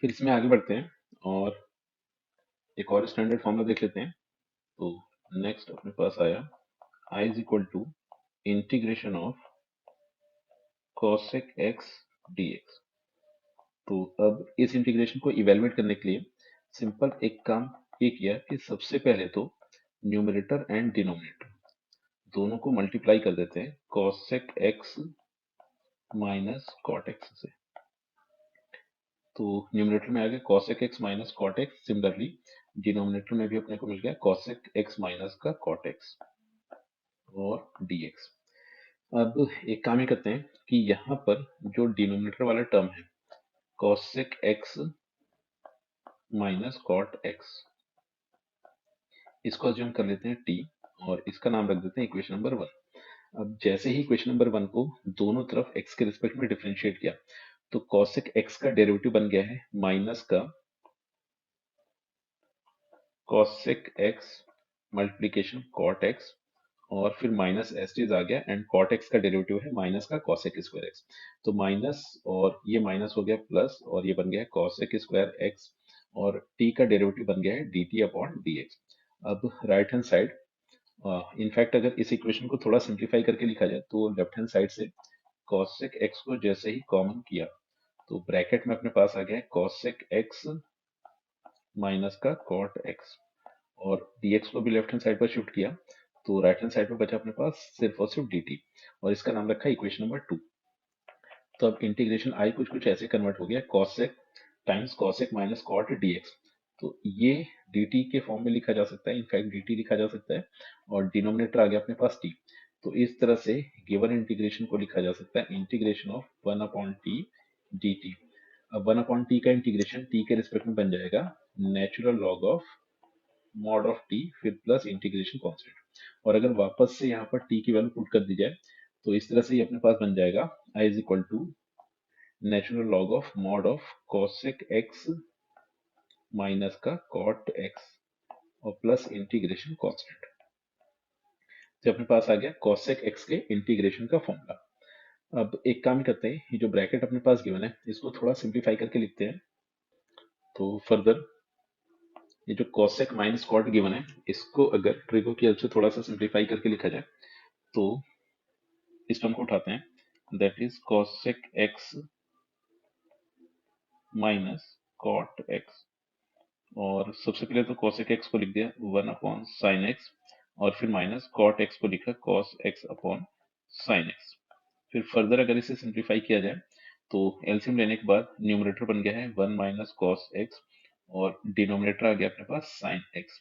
फिर इसमें आगे बढ़ते हैं और एक और स्टैंडर्ड फॉर्मूला देख लेते हैं। तो नेक्स्ट अपने पास आया I is equal to integration of cosec x dx। तो अब इस इंटीग्रेशन को इवेलुएट करने के लिए सिंपल एक काम ये किया कि सबसे पहले तो न्यूमरेटर एंड डिनोमिनेटर दोनों को मल्टीप्लाई कर देते हैं cosec x minus cot x से। तो न्यूमरेटर में आ गया cosec x minus cot x, similarly denominator में भी अपने को मिल गया cosec x माइनस का cot x और dx। अब एक काम ये करते हैं कि यहाँ पर जो डिनोमिनेटर वाला टर्म है cosec x minus cot x, इसको अज्यूम कर लेते हैं t और इसका नाम रख देते हैं इक्वेशन नंबर 1। अब जैसे ही इक्वेशन नंबर 1 को दोनों तरफ x के रिस्पेक्ट में डिफरेंशिएट किया तो cosec x का डेरिवेटिव बन गया है माइनस का cosec x multiplication cot x और फिर माइनस एस्टीज आ गया एंड cot x का डेरिवेटिव है माइनस का cosec स्क्वायर x। तो माइनस और ये माइनस हो गया प्लस और ये बन गया cosec स्क्वायर x और t का डेरिवेटिव बन गया है dt अपॉन dx। अब राइट हैंड साइड, इनफैक्ट अगर इस इक्वेशन को थोड़ा सिंप्लीफाई करके लिखा जाए तो लेफ्ट हैंड साइड से cosec x को जैसे ही कॉमन किया तो ब्रैकेट में अपने पास आ गया है cosec x माइनस का cot x और dx को भी लेफ्ट हैंड साइड पर शिफ्ट किया तो राइट हैंड साइड पर बचा अपने पास सिर्फ और सिर्फ dt और इसका नाम रखा है इक्वेशन नंबर 2। तो अब इंटीग्रेशन आई कुछ कुछ ऐसे कन्वर्ट हो गया cosec times cosec minus cot dx। तो ये dt के फॉर्म में लिखा जा सकता है, इनफैक्ट dt लिखा जा सकता है और डिनोमिनेटर आ गया अपने पास t। तो इस तरह से गिवन इंटीग्रेशन को लिखा जा सकता है integration of 1 upon T dt। अब 1 अपॉन टी का इंटीग्रेशन t के रिस्पेक्ट में बन जाएगा natural log of mod of T फिर प्लस इंटीग्रेशन कांस्टेंट। और अगर वापस से यहाँ पर टी की वैल्यू पुट कर दी जाए तो इस तरह से ये अपने पास बन जाएगा I is equal to natural log of mod of cosec x minus का cot x और प्लस इंटीग्रेशन कांस्टेंट। तो अपने पास आ गया cosec x के इंटीग्रेशन का फॉर्मूला। अब एक काम करते हैं, ये जो ब्रैकेट अपने पास गिवन है इसको थोड़ा सिंप्लीफाई करके लिखते हैं। तो फर्दर ये जो cosec माइनस cot गिवन है इसको अगर ट्रिगो की हेल्प से थोड़ा सा सिंप्लीफाई करके लिखा जाए तो इस टर्म को उठाते हैं, that is cosec x minus cot x और सबसे पहले तो cosec x को लिख दिया 1 अपॉन sin x और फिर माइनस cot x को लिखा cos x upon sin x। फिर फर्दर अगर इसे सिंप्लीफाई किया जाए तो एलसीएम लेने के बाद न्यूमरेटर बन गया है 1 माइनस cos x और डिनोमिनेटर आ गया अपने पास sin x।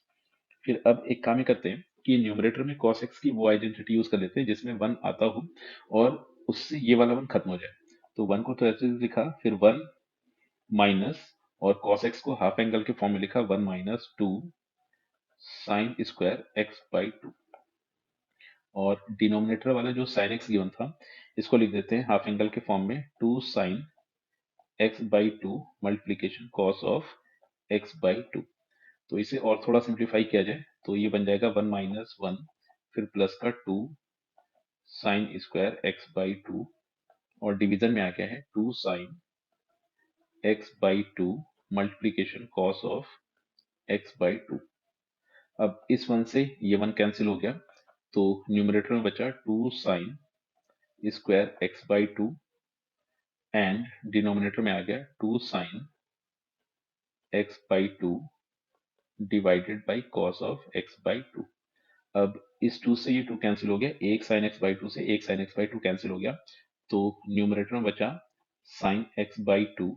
फिर अब एक काम ही करते हैं कि न्यूमरेटर में cos x की वो आइडेंटिटी यूज कर लेते हैं जिसमें 1 आता हो और उससे ये वाला 1 खत्म हो जाए। तो 1 को तो ऐसे लिखा, फिर 1 माइनस और cos x को हाफ एंगल के फॉर्म में लिखा 1 minus 2 sine square x by 2 और डिनोमिनेटर वाला जो sin x गिवन था इसको लिख देते हैं हाफ एंगल के फॉर्म में 2 sine x by 2 multiplication cos of x by 2। तो इसे और थोड़ा सिंप्लीफाई किया जाए तो ये बन जाएगा 1 माइनस 1 फिर प्लस का 2 साइन स्क्वायर x बाई 2 और डिवीजन में आ गया है 2 sine x by 2 multiplication cos of x by 2। अब इस 1 से ये 1 कैंसिल हो गया तो न्यूमरेटर में बचा 2 sine square x by 2 and denominator में आ गया 2 sine x by 2 divided by cos of x by 2। अब इस 2 से ये 2 कैंसिल हो गया, एक साइन x बाई 2 से एक साइन x बाई 2 कैंसिल हो गया तो न्यूमरेटर में बचा साइन x बाई 2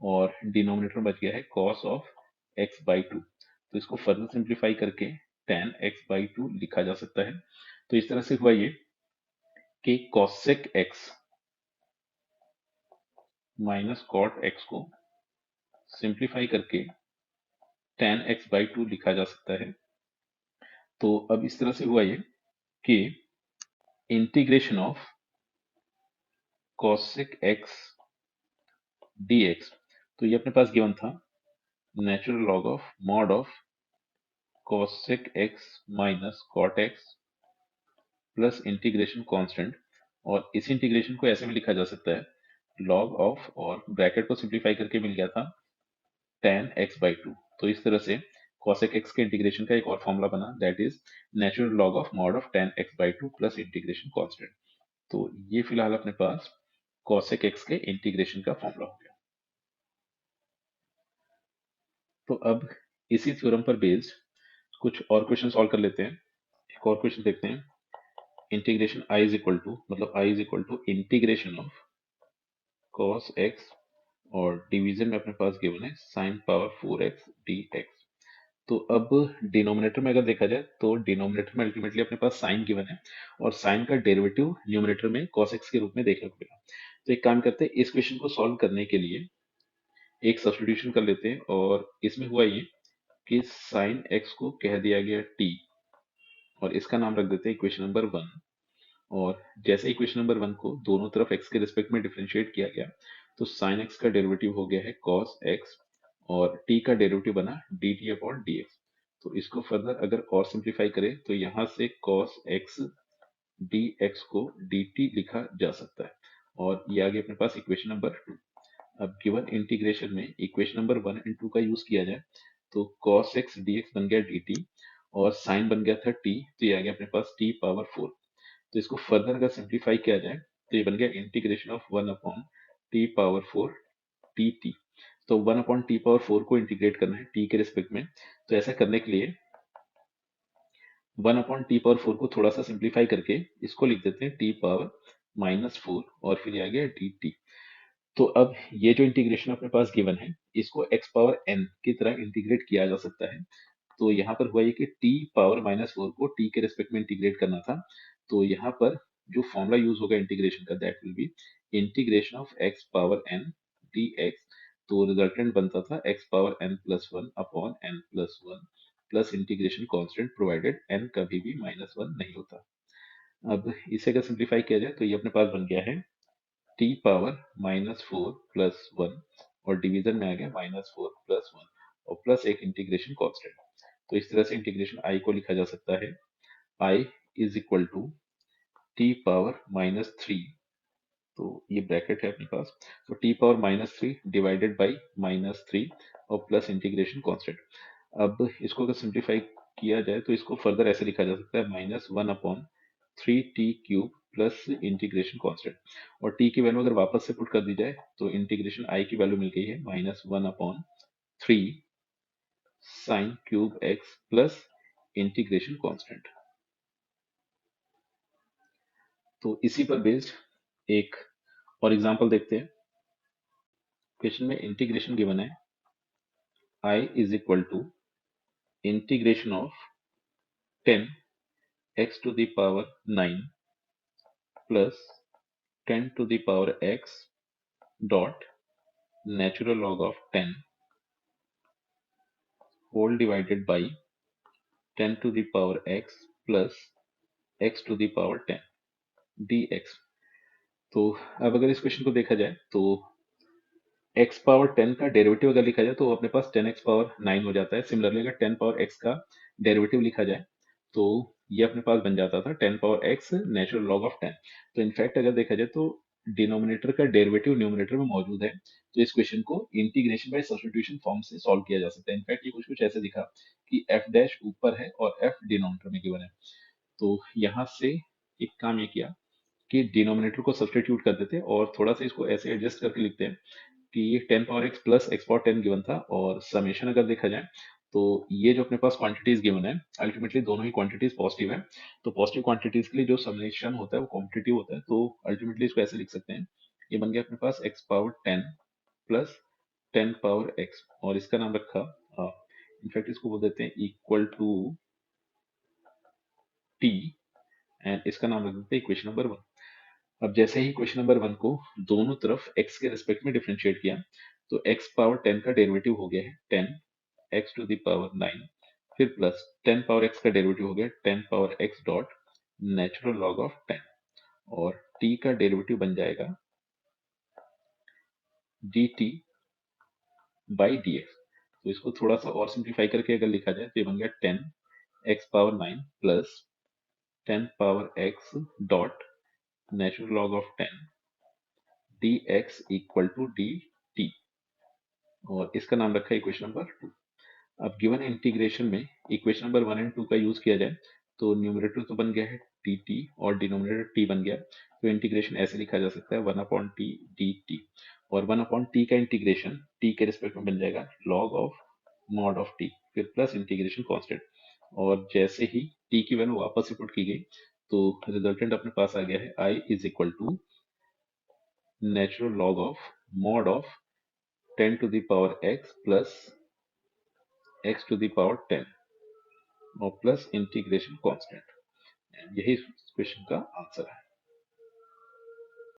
और डिनोमिनेटर में बच गया है cos ऑफ x बाई 2। तो इसको फर्दर सिंप्लीफाई करके tan x बाई 2 लिखा जा सकता है। तो इस तरह से हुआ ये कि cosec x minus cot x को सिंप्लीफाई करके tan x बाई 2 लिखा जा सकता है। तो अब इस तरह से हुआ ये कि integration of cosec x dx, तो ये अपने पास गिवन था natural log of mod of cosec x minus cot x plus integration constant. और इस इंटीग्रेशन को ऐसे भी लिखा जा सकता है लॉग ऑफ, और ब्रैकेट को सिंप्लीफाई करके मिल गया था tan x/2। तो इस तरह से cosec x के इंटीग्रेशन का एक और फॉर्मूला बना, that is natural log of mod of tan x/2 plus integration constant. तो ये फिलहाल अपने पास cosec x के इंटीग्रेशन का फॉर्मूला हो गया। तो अब इसी थ्योरम पर बेस्ड कुछ और क्वेश्चन सॉल्व कर लेते हैं। एक और क्वेश्चन देखते हैं। Integration i is equal to, मतलब i is equal to integration of cos x, और डिवीजन में अपने पास गिवन है sin पावर 4x dx। तो अब डिनोमिनेटर में अगर देखा जाए तो डिनोमिनेटर में अल्टीमेटली अपने पास साइन गिवन है, और साइन का डेरिवेटिव न्यूमिनेटर में cos x के रूप में देखने को मिला। तो एक काम करते हैं, इस क्वेश्चन को सॉल्व करने के लिए एक सब्स्टिट्यूशन कर लेते हैं, और इसमें हुआ ये कि साइन x को कह दिया गया t, और इसका नाम रख देते हैं इक्वेशन नंबर 1। और जैसे इक्वेशन नंबर 1 को दोनों तरफ x के रिस्पेक्ट में डिफरेंशिएट किया गया, तो साइन x का डेरिवेटिव हो गया है cos x, और t का डेरिवेटिव बना dt अपॉन dx। तो इसको फर्दर अगर और सिंप्लीफाई करें तो यहाँ से cos x dx को dt लिखा जा सकता है, और ये आ गया अपने पास इक्वेशन नंबर 2। अब गिवन इंटीग्रेशन में इक्वेशन नंबर 1 एंड 2 का यूज किया जाए तो cos x dx बन गया dt, और साइन बन गया था t, तो ये आ गया अपने पास t पावर 4। तो इसको फर्दर अगर सिंप्लीफाई किया जाए तो ये बन गया integration of 1 upon T power 4 T T. तो 1 अपॉन टी पावर 4 को इंटीग्रेट करना है टी के रिस्पेक्ट में, तो ऐसा करने के लिए 1 अपॉन टी पावर 4 को थोड़ा सा सिंप्लीफाई करके इसको लिख देते हैं टी पावर -4, और फिर ये आ गया डी टी। तो अब ये जो इंटीग्रेशन अपने पास गिवन है, इसको x पावर n की तरह इंटीग्रेट किया जा सकता है। तो यहाँ पर हुआ ये कि t पावर -4 को t के रेस्पेक्ट में इंटीग्रेट करना था, तो यहाँ पर जो फॉर्मूला यूज होगा इंटीग्रेशन का, that will be integration of x power n dx। तो रिजल्टेंट बनता था x power n+1 upon n+1 plus integration constant, provided n कभी भी -1 नहीं होता। अब इसे अगर सिंप्लीफाई किया जाए तो ये अपने पास बन गया है t पावर -4 प्लस 1, और डिवीजन में आ गया -4 प्लस 1, और प्लस एक इंटीग्रेशन कांस्टेंट। तो इस तरह से इंटीग्रेशन i को लिखा जा सकता है i is equal to T power -3, तो ये ब्रैकेट है अपने पास, तो टी पावर -3 डिवाइडेड बाई -3 और प्लस इंटीग्रेशन कांस्टेंट। अब इसको अगर सिंप्लीफाई किया जाए तो इसको फर्दर ऐसे लिखा जा सकता है -1 upon 3t³ plus integration constant, और t की वैल्यू अगर वापस से पुट कर दी जाए तो इंटीग्रेशन i की वैल्यू मिल गई है -1 upon 3 sine cube x plus integration constant. तो इसी पर बेस्ड एक और एग्जांपल देखते हैं। क्वेश्चन में इंटीग्रेशन गिवन है i is equal to integration of 10 x to the power 9 plus 10 to the power x dot natural log of 10 whole divided by 10 to the power x plus x to the power 10 dx। तो अब अगर इस question को देखा जाए तो x power 10 का derivative अगर लिखा जाए तो वो अपने पास 10x पावर 9 हो जाता है। सिमिलरली अगर 10 पावर x का डेरिवेटिव लिखा जाए तो ये अपने पास बन जाता था 10 power x natural log of 10। तो इनफैक्ट अगर देखा जाए तो डिनोमिनेटर का डेरिवेटिव न्यूमरेटर में मौजूद है, तो इस क्वेश्चन को इंटीग्रेशन बाय सब्स्टिट्यूशन फॉर्म से सॉल्व किया जा सकता है। इनफैक्ट ये कुछ कुछ ऐसे दिखा कि f डैश ऊपर है और f डिनोमिनेटर में गिवन है। तो यहाँ से एक काम ये किया कि डिनोमिनेटर को सब्स्टिट्यूट कर देते हैं और थोड़ा सा इसको ऐसे एडजस्ट करके लिखते हैं कि ये 10 power x plus x power 10 given था, और समेशन अगर देखा जाए तो ये जो अपने पास क्वांटिटीज गिवन है, अल्टीमेटली दोनों ही क्वांटिटीज पॉजिटिव है। तो पॉजिटिव क्वांटिटीज के लिए जो समेशन होता है वो कॉम्पिटिटिव होता है, तो अल्टीमेटली इसको ऐसे लिख सकते हैं। ये बन गया अपने पास x power 10 plus 10 power x, और इसका नाम रखा इनफैक्ट इसको बोल देते हैं इक्वल टू t, एंड इसका नाम रख देते हैं इक्वेशन नंबर 1। अब जैसे ही क्वेश्चन नंबर 1 को दोनों तरफ x के रिस्पेक्ट में डिफरेंशिएट किया, तो x पावर 10 का डेरिवेटिव हो गया है 10 x टू द पावर 9, फिर प्लस 10 पावर x का डेरिवेटिव हो गया 10 power x dot natural log of 10, और t का डेरिवेटिव बन जाएगा dt बाई dx। तो इसको थोड़ा सा और सिंप्लीफाई करके अगर लिखा जाए तो ये बन गया 10 x power 9 plus 10 power x dot natural log of 10 dx equal to dt। और इसका नाम रखा है इक्वेशन नंबर 2। अब गिवन इंटीग्रेशन में इक्वेशन नंबर 1 एंड 2 का यूज किया जाए तो न्यूमरेटर तो बन गया है dt और डिनोमिनेटर t बन गया, तो इंटीग्रेशन ऐसे लिखा जा सकता है 1/t dt, और 1/t का इंटीग्रेशन t के रिस्पेक्ट में बन जाएगा log of mod of t, फिर प्लस इंटीग्रेशन कांस्टेंट, और जैसे ही t की वैल्यू वापस से पुट की गई तो रिजल्टेंट अपने पास आ गया है I is equal to natural log of mod of 10 to the power x plus x to the power 10 और प्लस इंटीग्रेशन कांस्टेंट। यही क्वेश्चन का आंसर है।